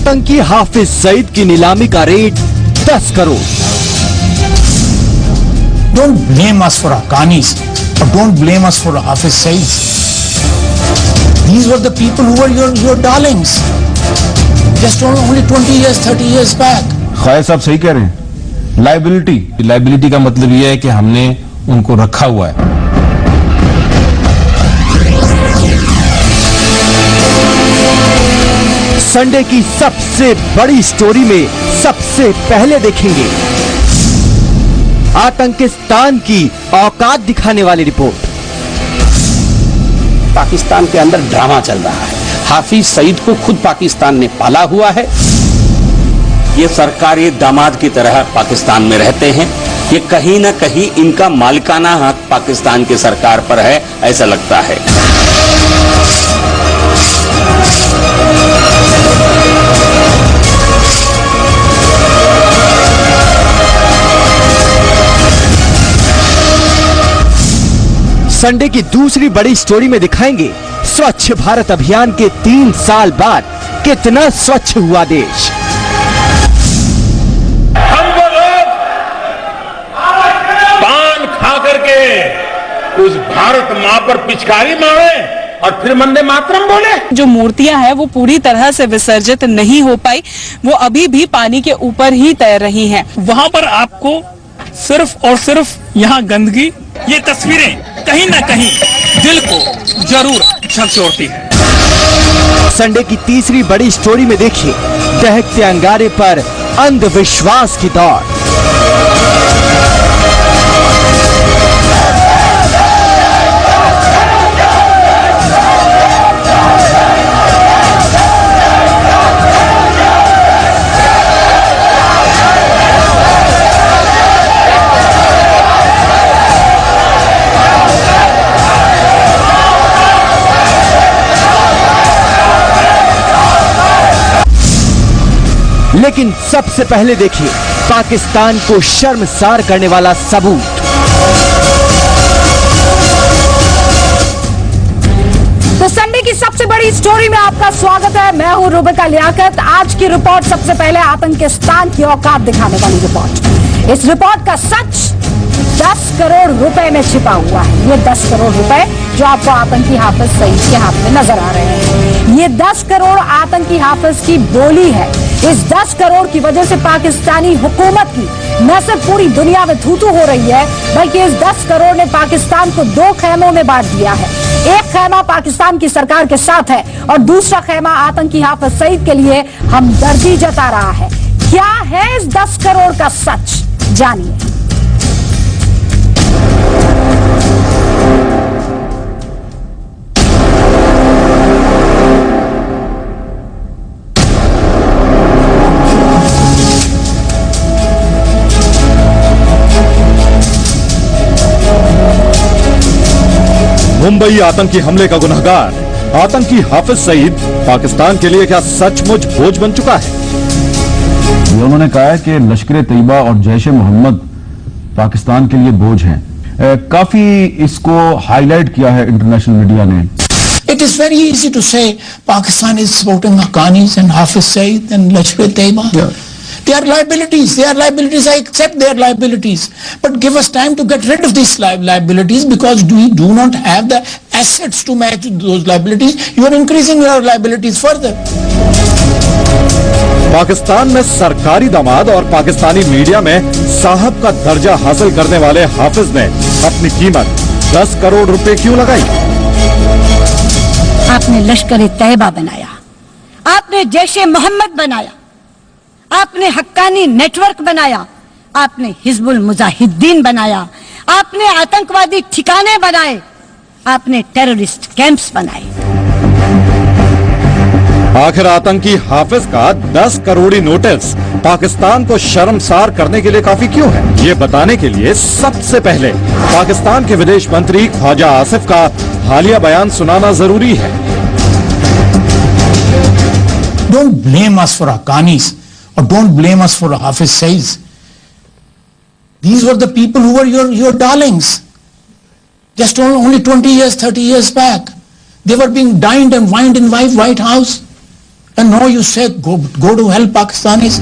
आतंकी हाफिज सईद की नीलामी का rate 10 crore. Don't blame us for Afghanis, or don't blame us for Hafiz Saeed. These were the people who were your darlings. Just only 20 years, 30 years back. खायर साहब सही कह रहे हैं। लाइबिलिटी का मतलब यह है कि हमने उनको रखा हुआ है। संडे की सबसे बड़ी स्टोरी में सबसे पहले देखेंगे आतंकिस्तान की औकात दिखाने वाली रिपोर्ट। पाकिस्तान के अंदर ड्रामा चल रहा है। हाफिज सईद को खुद पाकिस्तान ने पाला हुआ है। ये सरकारी दामाद की तरह पाकिस्तान में रहते हैं। ये कहीं ना कहीं इनका मालिकाना हक पाकिस्तान की सरकार पर है, ऐसा लगता है। संडे की दूसरी बड़ी स्टोरी में दिखाएंगे स्वच्छ भारत अभियान के 3 साल बाद कितना स्वच्छ हुआ देश। हम वो लोग पान खा करके उस भारत मां पर पिचकारी मारे और फिर वंदे मातरम बोले। जो मूर्तियां हैं वो पूरी तरह से विसर्जित नहीं हो पाई, वो अभी भी पानी के ऊपर ही तैर रही हैं। वहां पर आपको सिर्फ और सिर्फ यहाँ गंदगी, ये तस्वीरें कहीं ना कहीं दिल को जरूर झकझोरती है। संडे की तीसरी बड़ी स्टोरी में देखिए दहकते अंगारे पर अंधविश्वास की दौड़। लेकिन सबसे पहले देखिए पाकिस्तान को शर्मसार करने वाला सबूत। तो संडे की सबसे बड़ी स्टोरी में आपका स्वागत है। मैं हूं रुबिका लियाकत। आज की रिपोर्ट सबसे पहले आतंकिस्तान की औकात दिखाने वाली रिपोर्ट। इस रिपोर्ट का सच 10 करोड़ रुपए में छिपा हुआ है। ये 10 करोड़ रुपए जो आपको आतंकी हाफिज सईद के हाथ में नजर आ रहे हैं, ये 10 करोड़ आतंकी हाफिज की बोली है। इस 10 करोड़ की वजह से पाकिस्तानी हुकूमत की न सिर्फ पूरी दुनिया में थू-थू हो रही है, बल्कि इस 10 करोड़ ने पाकिस्तान को 2 खेमों में बांट दिया है। एक खेमा पाकिस्तान की सरकार के साथ है और दूसरा खेमा आतंकी हाफिज सईद के लिए हमदर्दी जता रहा है। क्या है इस 10 करोड़ का सच, जानिए। मुंबई आतंकी हमले का गुनहगार आतंकी हाफिज सईद पाकिस्तान के लिए क्या सचमुच बोझ बन चुका है? उन्होंने कहा है कि लश्कर तैयबा और जैश मोहम्मद पाकिस्तान के लिए बोझ हैं। काफी इसको हाईलाइट किया है इंटरनेशनल मीडिया ने। It is very easy to say Pakistan is supporting Afghanis and Hafiz Saeed and Lashkar Taiba. Yeah. They are liabilities. They are liabilities. I accept they are liabilities. But give us time to get rid of these liabilities, because we do not have the assets to match those liabilities. You are increasing your liabilities further. Pakistan में सरकारी दामाद और Pakistani media में साहब का दर्जा हासिल करने वाले हाफिज ने अपनी कीमत 10 करोड़ रुपए क्यों लगाई? आपने लश्कर तैयबा बनाया, आपने जैश मोहम्मद बनाया, आपने हक्कानी नेटवर्क बनाया, आपने हिजबुल मुजाहिदीन बनाया, आपने आतंकवादी ठिकाने बनाए, आपने टेररिस्ट कैंप्स बनाए। आखिर आतंकी हाफिज का 10 करोड़ी नोटिस पाकिस्तान को शर्मसार करने के लिए काफी क्यों है? ये बताने के लिए सबसे पहले पाकिस्तान के विदेश मंत्री ख्वाजा आसिफ का हालिया बयान सुनाना जरूरी है। Don't blame us for Afghanis, or don't blame us for Hafiz Saeed. These were the people who were your darlings. Just only 20 years, 30 years back. They were being dined and wined in White House. And no, you say go to help Pakistanis.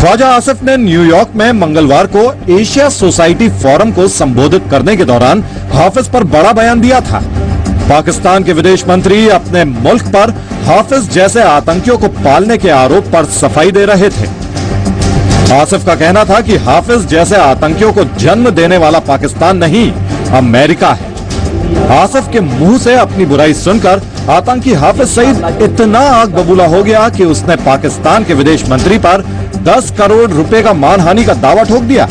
Khwaja Asif ने New York में मंगलवार को Asia society forum को संबोधित करने के दौरान हाफिज पर बड़ा बयान दिया था। पाकिस्तान के विदेश मंत्री अपने मुल्क पर हाफिज जैसे आतंकियों को पालने के आरोप पर सफाई दे रहे थे। आसिफ का कहना था कि हाफिज जैसे आतंकियों को जन्म देने वाला पाकिस्तान नहीं, अमेरिका है। आसिफ के मुंह से अपनी बुराई सुनकर आतंकी हाफिज सईद इतना आग बबूला हो गया कि उसने पाकिस्तान के विदेश मंत्री पर 10 करोड़ रुपए का मानहानि का दावा ठोक दिया।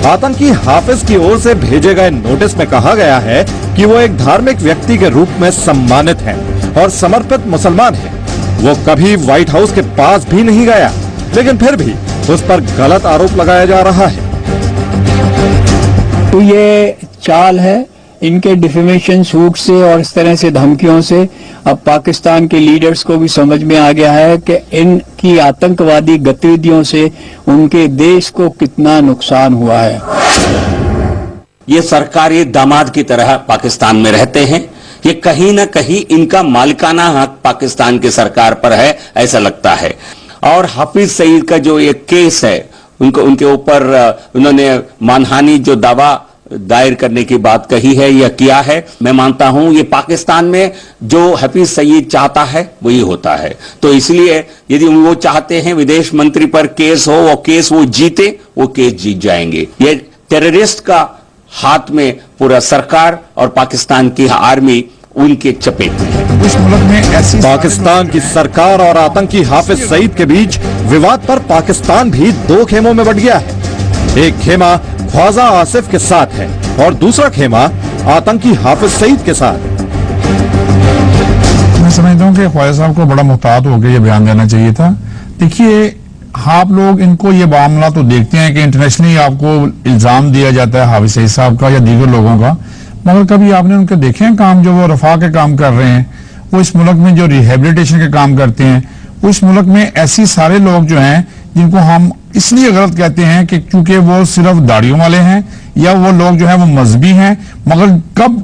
आतंकी हाफिज की ओर से भेजे गए नोटिस में कहा गया है कि वो एक धार्मिक व्यक्ति के रूप में सम्मानित है और समर्पित मुसलमान है। वो कभी व्हाइट हाउस के पास भी नहीं गया, लेकिन फिर भी उस पर गलत आरोप लगाया जा रहा है। तो ये चाल है इनके डिफेमेशन सूट से और इस तरह से धमकियों से अब पाकिस्तान के लीडर्स को भी समझ में आ गया है कि इनकी आतंकवादी गतिविधियों से उनके देश को कितना नुकसान हुआ है। ये सरकारी दामाद की तरह पाकिस्तान में रहते हैं। ये कहीं ना कहीं इनका मालिकाना हक पाकिस्तान की सरकार पर है, ऐसा लगता है। और हाफिज सईद का जो ये केस है, उनके ऊपर उन्होंने मानहानि जो दावा दायर करने की बात कही है या किया है, मैं मानता हूं ये पाकिस्तान में जो हाफिज सईद चाहता है वही होता है। तो इसलिए यदि वो चाहते हैं विदेश मंत्री पर केस हो, वो केस वो जीते, वो केस जीत जाएंगे। ये टेररिस्ट का हाथ में पूरा सरकार और पाकिस्तान की आर्मी उनके चपेट में है। इस मुल्क में ऐसी पाकिस्तान की सरकार और आतंकी हाफिज सईद के बीच विवाद पर पाकिस्तान भी दो खेमों में बंट गया है। एक खेमा ख्वाजा आसिफ के साथ है और दूसरा खेमा आतंकी हाफिज सईद के साथ। मैं समझता हूँ कि ख्वाजा साहब को बड़ा मुहतात होकर ये बयान देना चाहिए था। देखिए, आप लोग इनको ये मामला तो देखते हैं कि इंटरनेशनली आपको इल्जाम दिया जाता है हाफिज सईद साहब का या दीगर लोगों का, मगर कभी आपने उनके देखे हैं काम जो वो रफा के काम कर रहे हैं, वो इस मुल्क में जो रिहेबिलिटेशन के काम करते हैं, वो इस मुल्क में ऐसी सारे लोग जो हैं जिनको हम इसलिए गलत कहते हैं कि क्योंकि वो सिर्फ दाढ़ियों वाले हैं या वो लोग जो है वो मजहबी हैं, मगर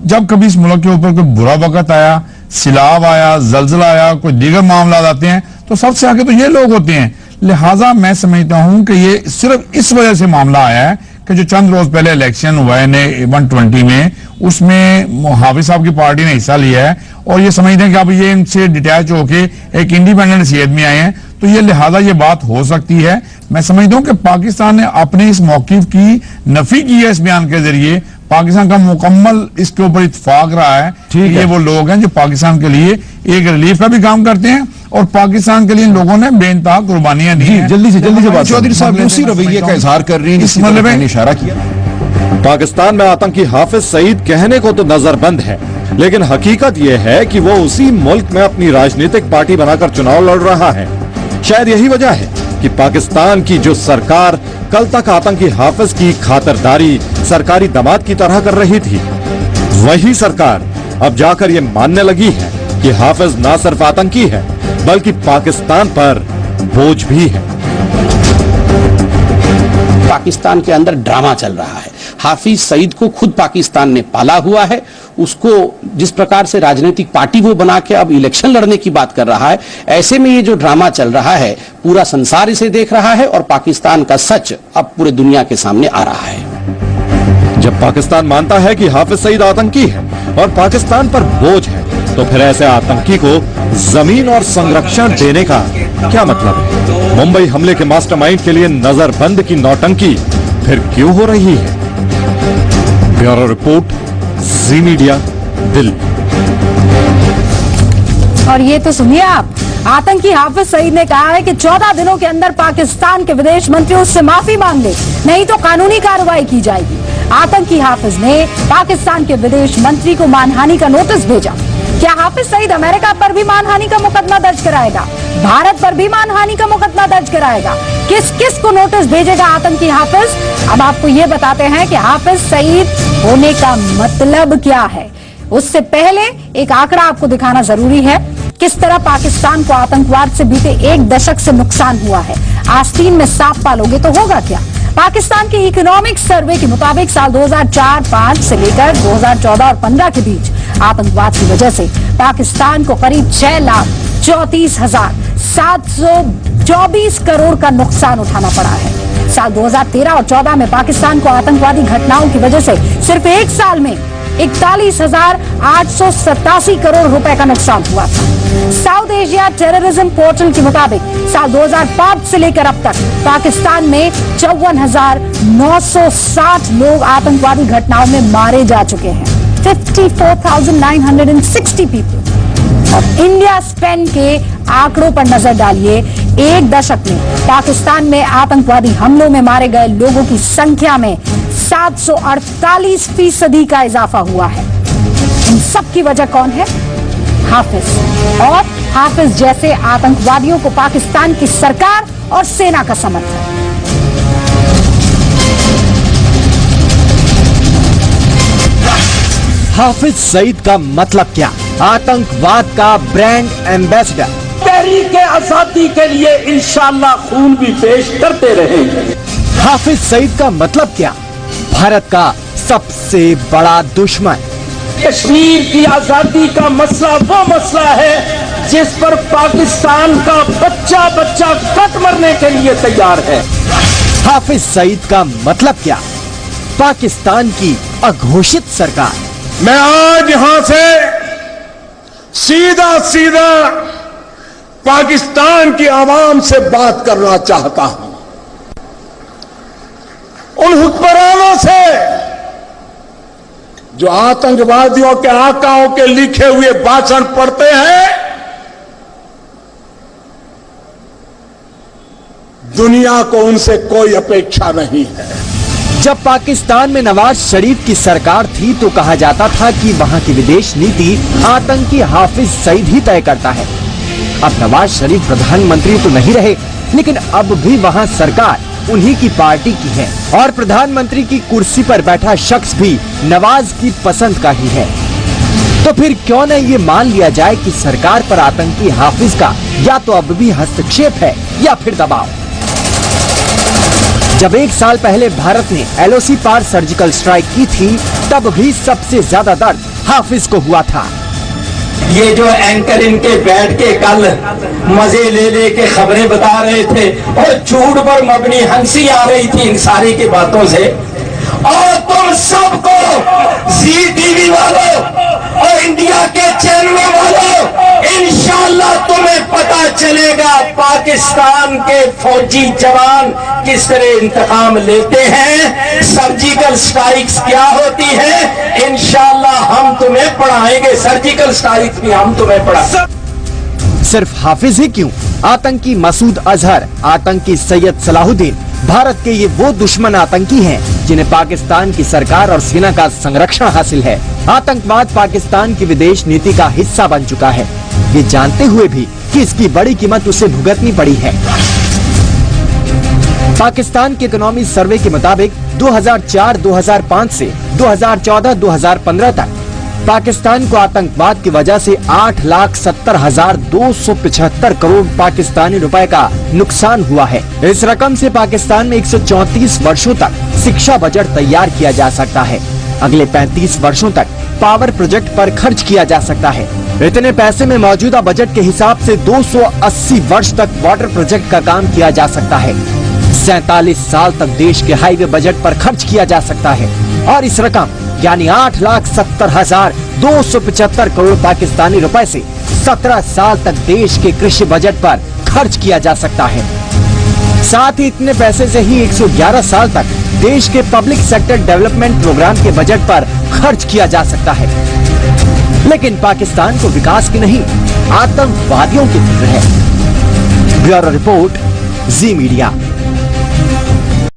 जब कभी इस मुल्क के ऊपर कोई बुरा वक्त आया, सिलाब आया, जलजला आया, कोई दीगर मामला आते हैं, तो सबसे आगे तो ये लोग होते हैं। लिहाजा मैं समझता हूं कि ये सिर्फ इस वजह से मामला आया है कि जो चंद रोज पहले इलेक्शन हुआ है 120 में, उसमें हाफिज साहब की पार्टी ने हिस्सा लिया है और ये समझते हैं कि अब ये इनसे डिटैच होके एक इंडिपेंडेंट हैसियत में आए हैं, तो ये लिहाजा ये बात हो सकती है। मैं समझता हूं कि पाकिस्तान ने अपने इस मौकिफ की नफी की है इस बयान के जरिए। पाकिस्तान का मुकम्मल इसके ऊपर इत्तेफाक रहा है कि ये वो लोग हैं जो पाकिस्तान के लिए एक रिलीफ का भी काम करते हैं और पाकिस्तान के लिए इन लोगों ने बेइंतहा कुर्बानियां दी हैं। जल्दी से बात चौधरी साहब उसी रवैये का इजहार कर रही हैं, इस मतलब में इशारा किया। पाकिस्तान में आतंकी हाफिज सईद कहने को तो नजरबंद है, लेकिन हकीकत यह है कि वो उसी मुल्क में अपनी राजनीतिक पार्टी बनाकर चुनाव लड़ रहा है। शायद यही वजह है कि पाकिस्तान की जो सरकार कल तक आतंकी हाफिज की खातिरदारी सरकारी दामाद की तरह कर रही थी, वही सरकार अब जाकर ये मानने लगी है कि हाफिज ना सिर्फ आतंकी है बल्कि पाकिस्तान पर बोझ भी है। पाकिस्तान के अंदर ड्रामा चल रहा है। हाफिज सईद को खुद पाकिस्तान ने पाला हुआ है। उसको जिस प्रकार से राजनीतिक पार्टी वो बना के अब इलेक्शन लड़ने की बात कर रहा है, ऐसे में ये जो ड्रामा चल रहा है पूरा संसार इसे देख रहा है और पाकिस्तान का सच अब पूरे दुनिया के सामने आ रहा है। जब पाकिस्तान मानता है कि हाफिज सईद आतंकी है और पाकिस्तान पर बोझ है, तो फिर ऐसे आतंकी को जमीन और संरक्षण देने का क्या मतलब है? मुंबई हमले के मास्टरमाइंड के लिए नजरबंद की नौटंकी फिर क्यों हो रही है? ब्यूरो रिपोर्ट, जी मीडिया, दिल्ली। और ये तो सुनिए आप, आतंकी हाफिज सईद ने कहा है कि 14 दिनों के अंदर पाकिस्तान के विदेश मंत्री उससे माफी मांग ले, नहीं तो कानूनी कार्रवाई की जाएगी। आतंकी हाफिज ने पाकिस्तान के विदेश मंत्री को मानहानि का नोटिस भेजा। क्या हाफिज सईद अमेरिका पर भी मानहानि का मुकदमा दर्ज कराएगा? भारत पर भी मानहानि का मुकदमा दर्ज कराएगा? किस किस को नोटिस भेजेगा आतंकी हाफिज? अब आपको ये बताते हैं कि हाफिज सईद होने का मतलब क्या है। उससे पहले एक आंकड़ा आपको दिखाना जरूरी है, किस तरह पाकिस्तान को आतंकवाद से बीते 1 दशक से नुकसान हुआ है। आस्तीन में सांप पालोगे तो होगा क्या? पाकिस्तान के इकोनॉमिक सर्वे के मुताबिक साल 2004-5 से लेकर 2014 और 15 के बीच आतंकवाद की वजह से पाकिस्तान को करीब 6,34,000 724 करोड़ का नुकसान उठाना पड़ा है। साल 2013 और 14 में पाकिस्तान को आतंकवादी घटनाओं की वजह से सिर्फ एक साल में 41,887 करोड़ रुपए का नुकसान हुआ था। साउथ एशिया टेररिज्म पोर्टल के मुताबिक साल 2005 से लेकर अब तक पाकिस्तान में 54,960 लोग आतंकवादी घटनाओं में मारे जा चुके हैं, 54,960 पीपल। और इंडिया स्पेन के आंकड़ों पर नजर डालिए, एक दशक में पाकिस्तान में आतंकवादी हमलों में मारे गए लोगों की संख्या में 748% का इजाफा हुआ है। इन सब की वजह कौन है? हाफिज। और हाफिज जैसे आतंकवादियों को पाकिस्तान की सरकार और सेना का समर्थन। हाफिज सईद का मतलब क्या? आतंकवाद का ब्रांड एम्बेसडर। तहरीक आजादी के लिए इंशाअल्लाह खून भी पेश करते रहेंगे। हाफिज सईद का मतलब क्या? भारत का सबसे बड़ा दुश्मन। कश्मीर की आजादी का मसला वो मसला है जिस पर पाकिस्तान का बच्चा बच्चा कट मरने के लिए तैयार है। हाफिज सईद का मतलब क्या? पाकिस्तान की अघोषित सरकार। मैं आज यहां से सीधा सीधा पाकिस्तान की आवाम से बात करना चाहता हूं, उन हुक्मरानों से जो आतंकवादियों के आकाओं के लिखे हुए भाषण पढ़ते हैं। दुनिया को उनसे कोई अपेक्षा नहीं है। जब पाकिस्तान में नवाज शरीफ की सरकार थी तो कहा जाता था कि वहां की विदेश नीति आतंकी हाफिज सईद ही तय करता है। अब नवाज शरीफ प्रधानमंत्री तो नहीं रहे, लेकिन अब भी वहां सरकार उन्हीं की पार्टी की है और प्रधानमंत्री की कुर्सी पर बैठा शख्स भी नवाज की पसंद का ही है। तो फिर क्यों न ये मान लिया जाए कि सरकार पर आतंकी हाफिज का या तो अब भी हस्तक्षेप है या फिर दबाव। जब एक साल पहले भारत ने LOC पार सर्जिकल स्ट्राइक की थी, तब भी सबसे ज्यादा दर्द हाफिज को हुआ था। ये जो एंकर इनके बैठ के कल मजे ले के खबरें बता रहे थे और झूठ पर मबनी हंसी आ रही थी इन सारी की बातों से। और तुम सबको जी टीवी वालों और इंडिया के चैनलों वालों, इंशाअल्लाह तुम्हें पता चलेगा पाकिस्तान के फौजी जवान किस तरह इंतकाम लेते हैं, सर्जिकल स्ट्राइक्स क्या होती है। इंशाअल्लाह हम तुम्हें पढ़ाएंगे, सर्जिकल स्ट्राइक्स भी हम तुम्हें पढ़ा। सिर्फ हाफिज ही क्यों, आतंकी मसूद अजहर, आतंकी सैयद सलाहुद्दीन, भारत के ये वो दुश्मन आतंकी हैं जिन्हें पाकिस्तान की सरकार और सेना का संरक्षण हासिल है। आतंकवाद पाकिस्तान की विदेश नीति का हिस्सा बन चुका है, ये जानते हुए भी कि इसकी बड़ी कीमत उसे भुगतनी पड़ी है। पाकिस्तान के इकोनॉमी सर्वे के मुताबिक 2004-2005 से 2014-2015 तक पाकिस्तान को आतंकवाद की वजह से 8,70,275 करोड़ पाकिस्तानी रुपए का नुकसान हुआ है। इस रकम से पाकिस्तान में 134 वर्षों तक शिक्षा बजट तैयार किया जा सकता है। अगले 35 वर्षों तक पावर प्रोजेक्ट पर खर्च किया जा सकता है। इतने पैसे में मौजूदा बजट के हिसाब से 280 वर्ष तक वाटर प्रोजेक्ट का काम किया जा सकता है। 47 साल तक देश के हाईवे बजट पर खर्च किया जा सकता है और इस रकम यानी 8,70,275 करोड़ पाकिस्तानी रुपए से 17 साल तक देश के कृषि बजट पर खर्च किया जा सकता है। साथ ही इतने पैसे से ही 111 साल तक देश के पब्लिक सेक्टर डेवलपमेंट प्रोग्राम के बजट पर खर्च किया जा सकता है। लेकिन पाकिस्तान को विकास की नहीं, आतंकवादियों की फिक्र है। ब्यूरो रिपोर्ट, जी मीडिया।